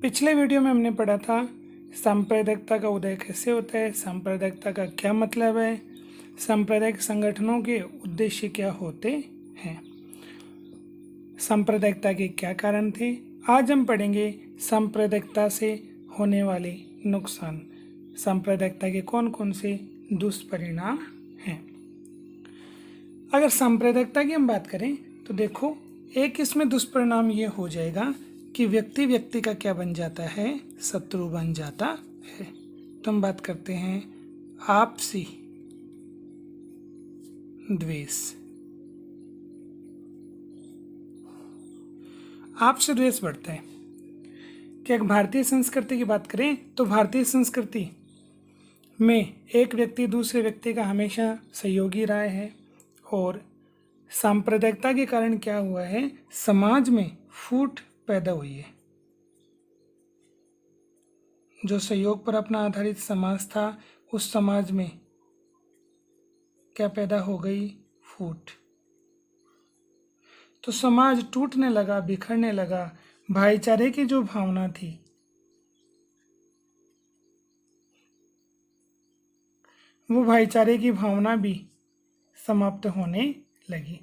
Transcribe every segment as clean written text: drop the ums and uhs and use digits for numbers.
पिछले वीडियो में हमने पढ़ा था सांप्रदायिकता का उदय कैसे होता है, सांप्रदायिकता का क्या मतलब है, सांप्रदायिक संगठनों के उद्देश्य क्या होते हैं, सांप्रदायिकता के क्या कारण थे। आज हम पढ़ेंगे सांप्रदायिकता से होने वाले नुकसान, सांप्रदायिकता के कौन कौन से दुष्परिणाम हैं। अगर सांप्रदायिकता की हम बात करें तो देखो, एक इसमें दुष्परिणाम ये हो जाएगा कि व्यक्ति व्यक्ति का क्या बन जाता है, शत्रु बन जाता है। तो हम बात करते हैं आपसी द्वेष। आपसी द्वेष बढ़ता है। क्या भारतीय संस्कृति की बात करें तो भारतीय संस्कृति में एक व्यक्ति दूसरे व्यक्ति का हमेशा सहयोगी रहा है, और सांप्रदायिकता के कारण क्या हुआ है, समाज में फूट पैदा हुई है। जो सहयोग पर अपना आधारित समाज था, उस समाज में क्या पैदा हो गई, फूट। तो समाज टूटने लगा, बिखरने लगा। भाईचारे की जो भावना थी, वो भाईचारे की भावना भी समाप्त होने लगी।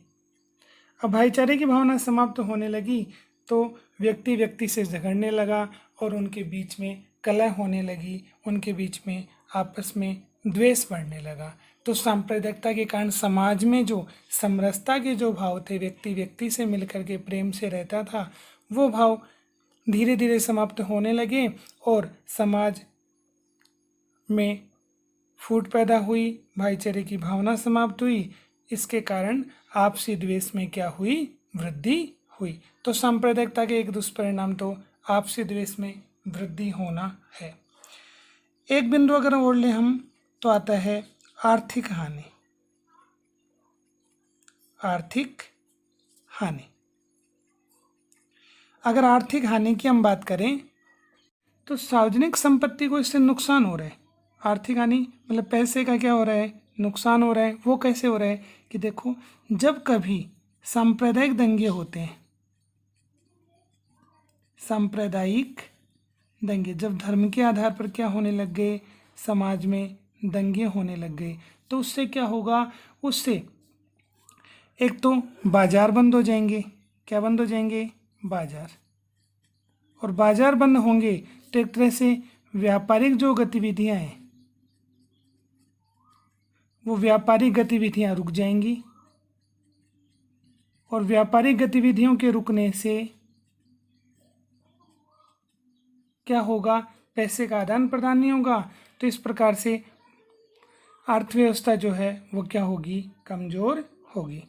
अब भाईचारे की भावना समाप्त होने लगी तो व्यक्ति व्यक्ति से झगड़ने लगा और उनके बीच में कलह होने लगी, उनके बीच में आपस में द्वेष बढ़ने लगा। तो सांप्रदायिकता के कारण समाज में जो समरसता के जो भाव थे, व्यक्ति व्यक्ति से मिलकर के प्रेम से रहता था, वो भाव धीरे धीरे समाप्त होने लगे और समाज में फूट पैदा हुई, भाईचारे की भावना समाप्त हुई। इसके कारण आपसी द्वेष में क्या हुई, वृद्धि हुई। तो सांप्रदायिकता के एक दुष्परिणाम तो आपसी द्वेष में वृद्धि होना है। एक बिंदु अगर और ले हम तो आता है आर्थिक हानि। आर्थिक हानि, अगर आर्थिक हानि की हम बात करें तो सार्वजनिक संपत्ति को इससे नुकसान हो रहा है। आर्थिक हानि मतलब पैसे का क्या हो रहा है, नुकसान हो रहा है। वो कैसे हो रहा है कि देखो, जब कभी सांप्रदायिक दंगे होते हैं, सांप्रदायिक दंगे जब धर्म के आधार पर क्या होने लग गए, समाज में दंगे होने लग गए, तो उससे क्या होगा, उससे एक तो बाजार बंद हो जाएंगे। क्या बंद हो जाएंगे, बाजार। और बाजार बंद होंगे तो एक तरह से व्यापारिक जो गतिविधियां हैं, वो व्यापारिक गतिविधियां रुक जाएंगी। और व्यापारिक गतिविधियों के रुकने से क्या होगा, पैसे का आदान प्रदान नहीं होगा। तो इस प्रकार से अर्थव्यवस्था जो है वो क्या होगी, कमजोर होगी।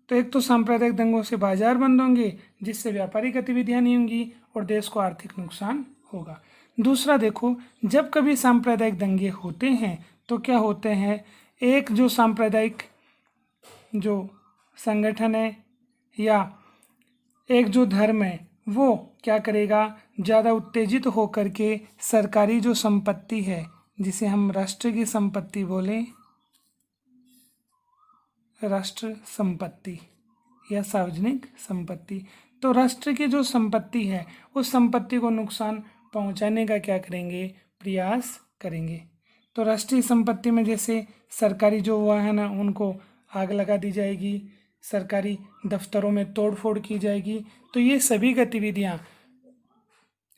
तो एक तो सांप्रदायिक दंगों से बाजार बंद होंगे, जिससे व्यापारिक गतिविधियां नहीं होंगी और देश को आर्थिक नुकसान होगा। दूसरा देखो, जब कभी सांप्रदायिक दंगे होते हैं तो क्या होते हैं, एक जो सांप्रदायिक जो संगठन है या एक जो धर्म है, वो क्या करेगा, ज़्यादा उत्तेजित होकर के सरकारी जो संपत्ति है, जिसे हम राष्ट्र की संपत्ति बोलें, राष्ट्र संपत्ति या सार्वजनिक संपत्ति, तो राष्ट्र की जो संपत्ति है, उस संपत्ति को नुकसान पहुंचाने का क्या करेंगे, प्रयास करेंगे। तो राष्ट्रीय संपत्ति में जैसे सरकारी जो वाहन है उनको आग लगा दी जाएगी, सरकारी दफ्तरों में तोड़फोड़ की जाएगी। तो ये सभी गतिविधियां,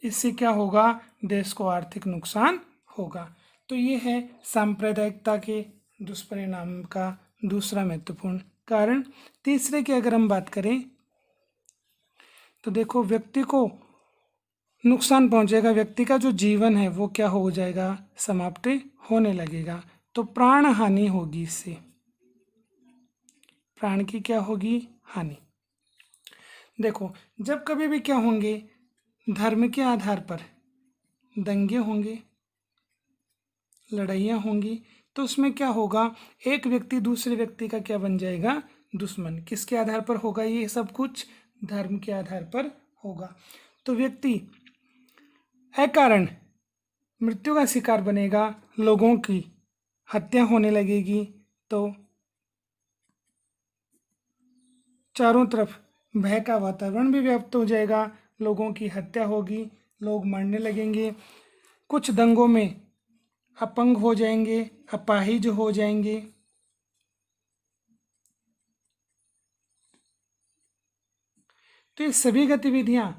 इससे क्या होगा, देश को आर्थिक नुकसान होगा। तो ये है सांप्रदायिकता के दुष्परिणाम का दूसरा महत्वपूर्ण कारण। तीसरे की अगर हम बात करें तो देखो, व्यक्ति को नुकसान पहुंचेगा, व्यक्ति का जो जीवन है वो क्या हो जाएगा, समाप्त होने लगेगा। तो प्राण हानि होगी, इससे प्राण की क्या होगी, हानि। देखो, जब कभी भी क्या होंगे, धर्म के आधार पर दंगे होंगे, लड़ाइयाँ होंगी, तो उसमें क्या होगा, एक व्यक्ति दूसरे व्यक्ति का क्या बन जाएगा, दुश्मन। किसके आधार पर होगा ये सब कुछ, धर्म के आधार पर होगा। तो व्यक्ति अकारण मृत्यु का शिकार बनेगा, लोगों की हत्या होने लगेगी। तो चारों तरफ भय का वातावरण भी व्याप्त हो जाएगा, लोगों की हत्या होगी, लोग मरने लगेंगे, कुछ दंगों में अपंग हो जाएंगे, अपाहिज हो जाएंगे। तो ये सभी गतिविधियां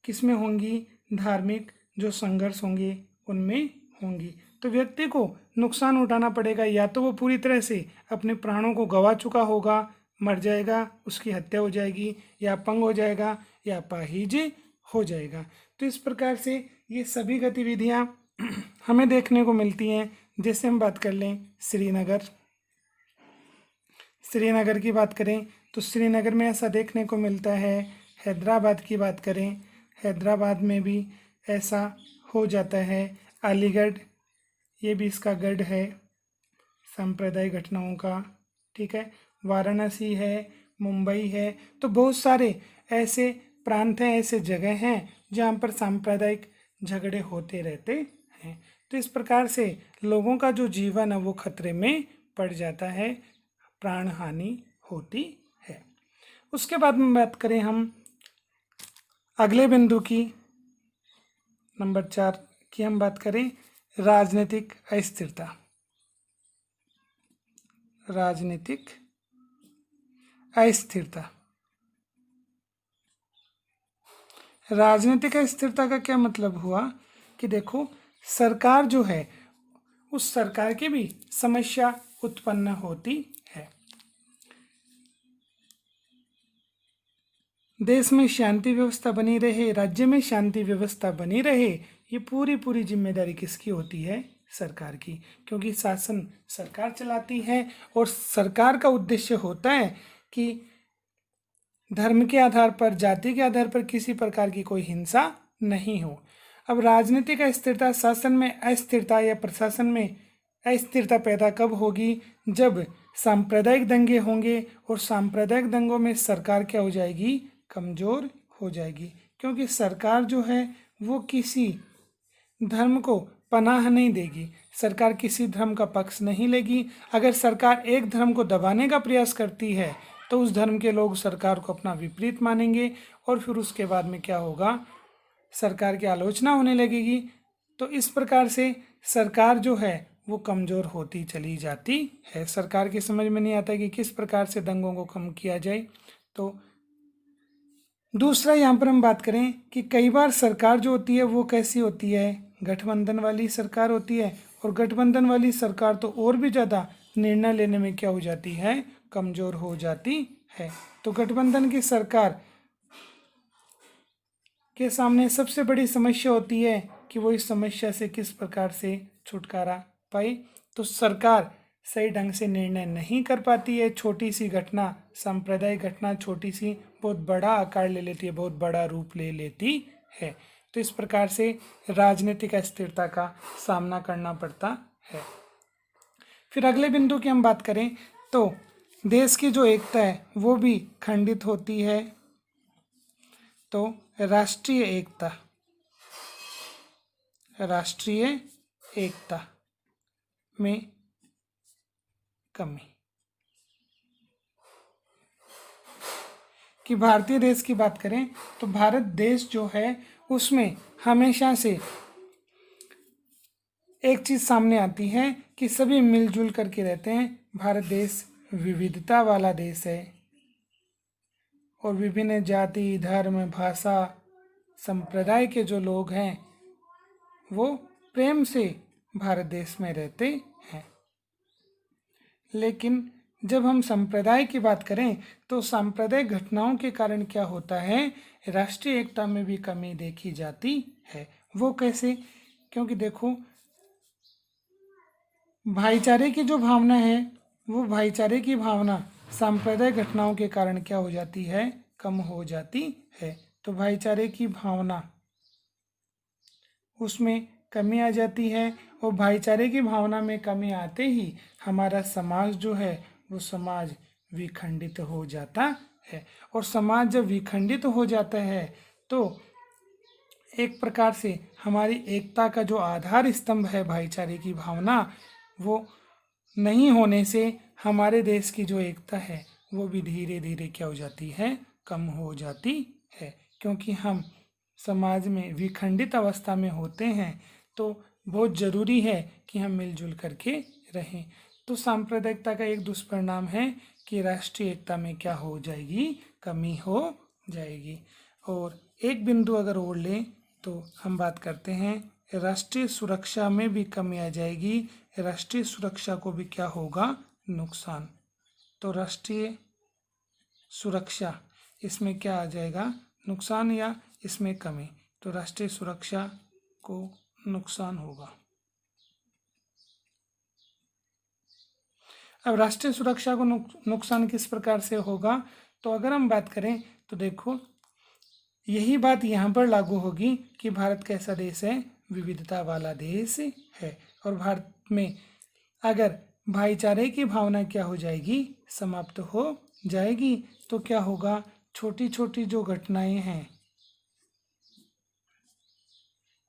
किसमें होंगी? धार्मिक जो संघर्ष होंगे उनमें होंगी। तो व्यक्ति को नुकसान उठाना पड़ेगा, या तो वो पूरी तरह से अपने प्राणों को गंवा चुका होगा, मर जाएगा, उसकी हत्या हो जाएगी, या अपंग हो जाएगा, या अपाहिज हो जाएगा। तो इस प्रकार से ये सभी गतिविधियां हमें देखने को मिलती हैं। जैसे हम बात कर लें श्रीनगर की बात करें तो श्रीनगर में ऐसा देखने को मिलता है। हैदराबाद की बात करें, हैदराबाद में भी ऐसा हो जाता है। अलीगढ़, ये भी इसका गढ़ है सांप्रदायिक घटनाओं का, ठीक है। वाराणसी है, मुंबई है। तो बहुत सारे ऐसे प्रांत हैं, ऐसे जगह हैं जहाँ पर सांप्रदायिक झगड़े होते रहते हैं। तो इस प्रकार से लोगों का जो जीवन है वो खतरे में पड़ जाता है, प्राण हानि होती है। उसके बाद में बात करें हम अगले बिंदु की, नंबर 4 की हम बात करें राजनीतिक अस्थिरता। राजनीतिक अस्थिरता, राजनीतिक अस्थिरता का क्या मतलब हुआ कि देखो, सरकार जो है उस सरकार की भी समस्या उत्पन्न होती है। देश में शांति व्यवस्था बनी रहे, राज्य में शांति व्यवस्था बनी रहे, ये पूरी जिम्मेदारी किसकी होती है? सरकार की, क्योंकि शासन सरकार चलाती है और सरकार का उद्देश्य होता है कि धर्म के आधार पर, जाति के आधार पर किसी प्रकार की कोई हिंसा नहीं हो। अब राजनीतिक अस्थिरता, शासन में अस्थिरता या प्रशासन में अस्थिरता पैदा कब होगी? जब सांप्रदायिक दंगे होंगे, और सांप्रदायिक दंगों में सरकार क्या हो जाएगी? कमजोर हो जाएगी, क्योंकि सरकार जो है वो किसी धर्म को पनाह नहीं देगी, सरकार किसी धर्म का पक्ष नहीं लेगी। अगर सरकार एक धर्म को दबाने का प्रयास करती है तो उस धर्म के लोग सरकार को अपना विपरीत मानेंगे, और फिर उसके बाद में क्या होगा? सरकार की आलोचना होने लगेगी। तो इस प्रकार से सरकार जो है वो कमज़ोर होती चली जाती है। सरकार की समझ में नहीं आता कि किस प्रकार से दंगों को कम किया जाए। तो दूसरा यहाँ पर हम बात करें कि कई बार सरकार जो होती है वो कैसी होती है? गठबंधन वाली सरकार होती है, और गठबंधन वाली सरकार तो और भी ज़्यादा निर्णय लेने में क्या हो जाती है? कमज़ोर हो जाती है। तो गठबंधन की सरकार के सामने सबसे बड़ी समस्या होती है कि वो इस समस्या से किस प्रकार से छुटकारा पाए। तो सरकार सही ढंग से निर्णय नहीं कर पाती है। छोटी सी घटना, सांप्रदायिक घटना छोटी सी बहुत बड़ा आकार ले लेती है, बहुत बड़ा रूप ले लेती है। तो इस प्रकार से राजनीतिक अस्थिरता का सामना करना पड़ता है। फिर अगले बिंदु की हम बात करें तो देश की जो एकता है वो भी खंडित होती है। तो राष्ट्रीय एकता में कमी, कि भारतीय देश की बात करें तो भारत देश जो है उसमें हमेशा से एक चीज़ सामने आती है कि सभी मिलजुल करके रहते हैं। भारत देश विविधता वाला देश है, और विभिन्न जाति, धर्म, भाषा, संप्रदाय के जो लोग हैं वो प्रेम से भारत देश में रहते हैं। लेकिन जब हम संप्रदाय की बात करें तो सांप्रदायिक घटनाओं के कारण क्या होता है? राष्ट्रीय एकता में भी कमी देखी जाती है। वो कैसे? क्योंकि देखो, भाईचारे की जो भावना है वो भाईचारे की भावना सांप्रदायिक घटनाओं के कारण क्या हो जाती है? कम हो जाती है। तो भाईचारे की भावना उसमें कमी आ जाती है, और भाईचारे की भावना में कमी आते ही हमारा समाज जो है वो समाज विखंडित हो जाता है। और समाज जब विखंडित हो जाता है तो एक प्रकार से हमारी एकता का जो आधार स्तंभ है भाईचारे की भावना, वो नहीं होने से हमारे देश की जो एकता है वो भी धीरे धीरे क्या हो जाती है? कम हो जाती है। क्योंकि हम समाज में विखंडित अवस्था में होते हैं तो बहुत ज़रूरी है कि हम मिलजुल करके रहें। तो सांप्रदायिकता का एक दुष्परिणाम है कि राष्ट्रीय एकता में क्या हो जाएगी, कमी हो जाएगी। और एक बिंदु अगर और लें तो हम बात करते हैं राष्ट्रीय सुरक्षा में भी कमी आ जाएगी, राष्ट्रीय सुरक्षा को भी क्या होगा, नुकसान। तो राष्ट्रीय सुरक्षा, इसमें क्या आ जाएगा, नुकसान या इसमें कमी। तो राष्ट्रीय सुरक्षा को नुकसान होगा। अब राष्ट्रीय सुरक्षा को नुकसान किस प्रकार से होगा, तो अगर हम बात करें तो देखो यही बात यहाँ पर लागू होगी कि भारत कैसा देश है, विविधता वाला देश है। और भारत में अगर भाईचारे की भावना क्या हो जाएगी, समाप्त हो जाएगी, तो क्या होगा, छोटी छोटी जो घटनाएं हैं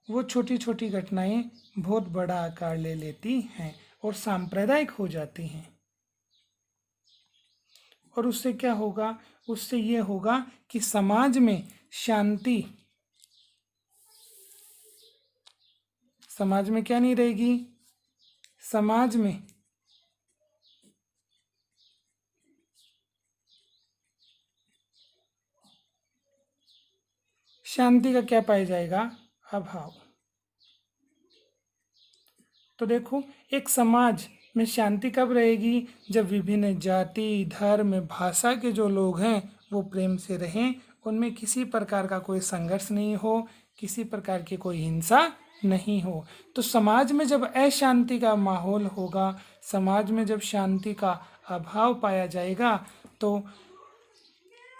वो छोटी छोटी घटनाएं बहुत बड़ा आकार ले लेती हैं और सांप्रदायिक हो जाती हैं। और उससे क्या होगा, उससे ये होगा कि समाज में शांति, समाज में क्या नहीं रहेगी, समाज में शांति का क्या पाया जाएगा, अभाव। तो देखो एक समाज में शांति कब रहेगी, जब विभिन्न जाति, धर्म, भाषा के जो लोग हैं वो प्रेम से रहें, उनमें किसी प्रकार का कोई संघर्ष नहीं हो, किसी प्रकार की कोई हिंसा नहीं हो। तो समाज में जब अशांति का माहौल होगा, समाज में जब शांति का अभाव पाया जाएगा, तो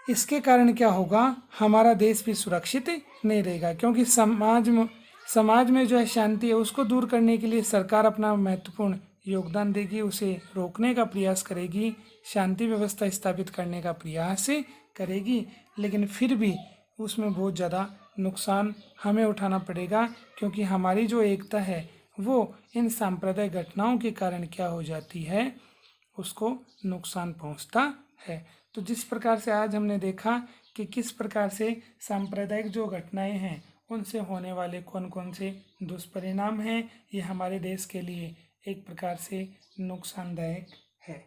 इसके कारण क्या होगा, हमारा देश भी सुरक्षित नहीं रहेगा। क्योंकि समाज में जो है शांति है उसको दूर करने के लिए सरकार अपना महत्वपूर्ण योगदान देगी, उसे रोकने का प्रयास करेगी, शांति व्यवस्था स्थापित करने का प्रयास करेगी, लेकिन फिर भी उसमें बहुत ज़्यादा नुकसान हमें उठाना पड़ेगा। क्योंकि हमारी जो एकता है वो इन सांप्रदायिक घटनाओं के कारण क्या हो जाती है, उसको नुकसान पहुंचता है। तो जिस प्रकार से आज हमने देखा कि किस प्रकार से सांप्रदायिक जो घटनाएं हैं उनसे होने वाले कौन कौन से दुष्परिणाम हैं, ये हमारे देश के लिए एक प्रकार से नुकसानदायक है।